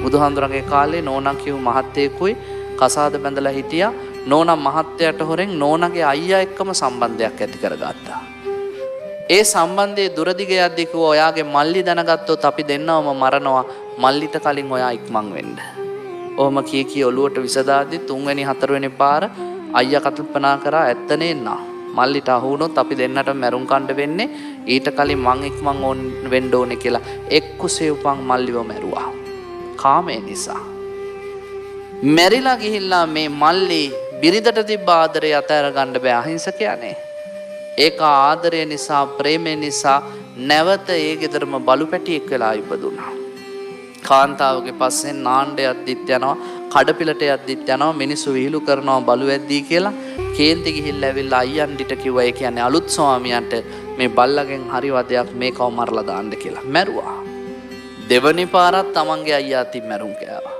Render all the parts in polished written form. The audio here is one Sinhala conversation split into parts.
බුදුහාමුදුරන්ගේ කාලේ නෝනා කියු මහත්තයෙකුයි කසාද බැඳලා හිටියා. නෝනා මහත්තයාට හොරෙන් නෝනාගේ අයියා එක්කම සම්බන්ධයක් ඇති කරගත්තා. ඒ සම්බන්ධයේ දුරදිග යද්දී කිව්වා ඔයාගේ මල්ලි දැනගත්තොත් අපි දෙන්නවම මරනවා. මල්ලිට කලින් ඔයා ඉක්මන් වෙන්න. ඔහොම කී ඔලුවට විසදාද්දි තුන්වෙනි හතරවෙනි පාර අයියා කල්පනා කරා ඇත්තනේ නා. මල්ලිට අහු වුණොත් අපි දෙන්නට මැරුම් කණ්ඩ වෙන්නේ. ඊට කලින් මං ඉක්මන් වෙන්න ඕනේ කියලා එක්කුසේ උපන් මල්ලිව මැරුවා. කාමය නිසා. මැරිලා ගිහිල්ලා මේ මල්ලි බිරිඳට තිබ්බ ආදරය අතහැර ගන්න බෑ අහිංසකයානේ. ඒක ආදරය නිසා ප්‍රේමය නිසා නැවත ඒ ගෙදරම බලු පැටියෙක් වෙලා ඉපදුනා. කාන්තාවගේ පස්සෙන් නාණ්ඩ යද්දිත් යනවා, කඩපිලට යද්දිත් යනවා, මිනිස්සු විහිළු කරනවා බලු ඇද්දී කියලා. කේන්ති ගිහිල්ලා ඇවිල්ලා අයියන්ඩිට කිව්වා ඒ කියන්නේ අලුත් ස්වාමියාට මේ බල්ලගෙන් හරි වදයක් මේකව මරලා දාන්න කියලා. මැරුවා. දෙවනි පාරත් තමන්ගේ අයියා අතින් මැරුම් කෑවා.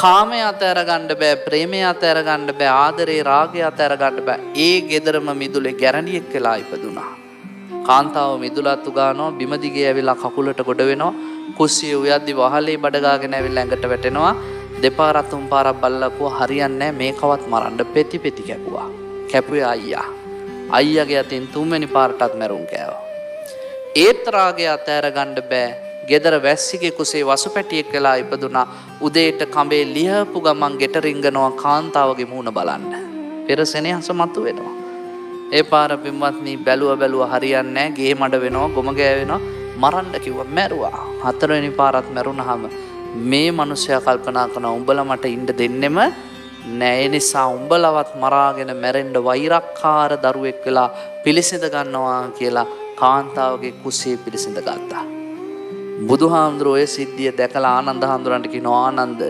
කාමය අතහැර ගන්න බෑ, ප්‍රේමය අතහැර ගන්න බෑ, ආදරේ රාගය අතහැර ගන්න බෑ. ඒ ගෙදරම මිදුලේ ගැරණියෙක් වෙලා ඉපදුනා. කාන්තාව මිදුලත් උගානවා, බිම දිගේ ඇවිල්ලා කකුලට ගොඩ වෙනවා. කුස්සිය උයද්දි වහලේ බඩ ගාගෙන ඇවිල්ලා ඇඟට වැටෙනවා. දෙපාරක් තුන් පාරක් බල්ලකුව හරියන්නේ නැහැ, මේකවත් මරන්න පෙති පෙති කැපුවා. කැපුවේ අයියා. අයියාගේ අතින් තුන්වෙනි පාරටත් මැරුම් කෑවා. ඒත් රාගය අතහැර ගන්න බෑ. ගෙදර වැස්සිගේ කුසේ වසුපැටියෙක් වෙලා ඉපදුනා. උදේට කඹේ ලියපු ගමන් ගෙට රිංගනවා කාන්තාවගේ මූණ බලන්න. පෙර සෙනෙහස මතුවෙනවා. ඒ පාර පින්වත්නි බැලුව හරියන්නේ නැහැ. ගේ මඩ වෙනවා, ගොම ගෑවෙනවා. මරන්න කිව්වා, මැරුවා. හතරවෙනි පාරත් මැරුණාම මේ මිනිස්සයා කල්පනා කරනවා උඹලා මට ඉන්න දෙන්නෙම නෑ. ඒ නිසා උඹලවත් මරාගෙන මැරෙන්න වෛරක්කාර දරුවෙක් වෙලා පිළිසිඳ ගන්නවා කියලා කාන්තාවගේ කුසේ පිළිසිඳ ගත්තා. බුදුහාමුදුරුවෝ ඒ සිද්ධිය දැකලා ආනන්ද හාමුදුරන්ට කියනවා ආනන්ද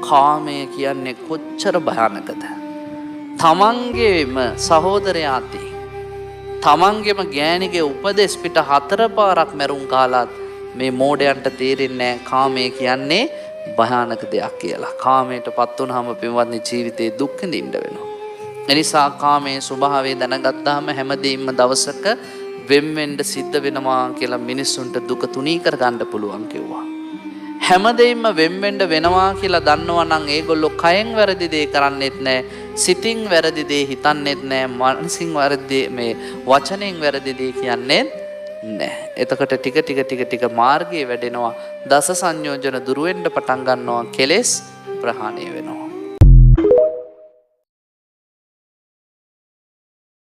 කාමය කියන්නේ කොච්චර භයානකද? තමන්ගේම සහෝදරයා අතේ තමන්ගේම ගෑණිගේ උපදෙස් පිට 4 පාරක් මැරුම් කාලත් මේ මෝඩයන්ට තේරෙන්නේ නැහැ කාමය කියන්නේ භයානක දෙයක් කියලා. කාමයටපත් වුනහම පින්වත්නි ජීවිතේ දුක් විඳින්න වෙනවා. එනිසා කාමයේ ස්වභාවය දැනගත්තාම හැමදේම දවසක වෙන් වෙන්න සිද්ධ වෙනවා කියලා මිනිස්සුන්ට දුක තුනී කර ගන්න පුළුවන් කිව්වා. හැමදේම වෙන් වෙන්න වෙනවා කියලා දන්නවා නම් ඒගොල්ලෝ කයෙන් වැරදි දේ කරන්නේත් නැහැ, සිතින් වැරදි දේ හිතන්නේත් නැහැ, මනසින් වැරදි මේ වචනෙන් වැරදි දේ කියන්නේ නැහැ. එතකොට ටික මාර්ගයේ වැඩෙනවා. දස සංයෝජන දුර වෙන්න පටන් ගන්නවා. කෙලෙස් ප්‍රහාණය වෙනවා.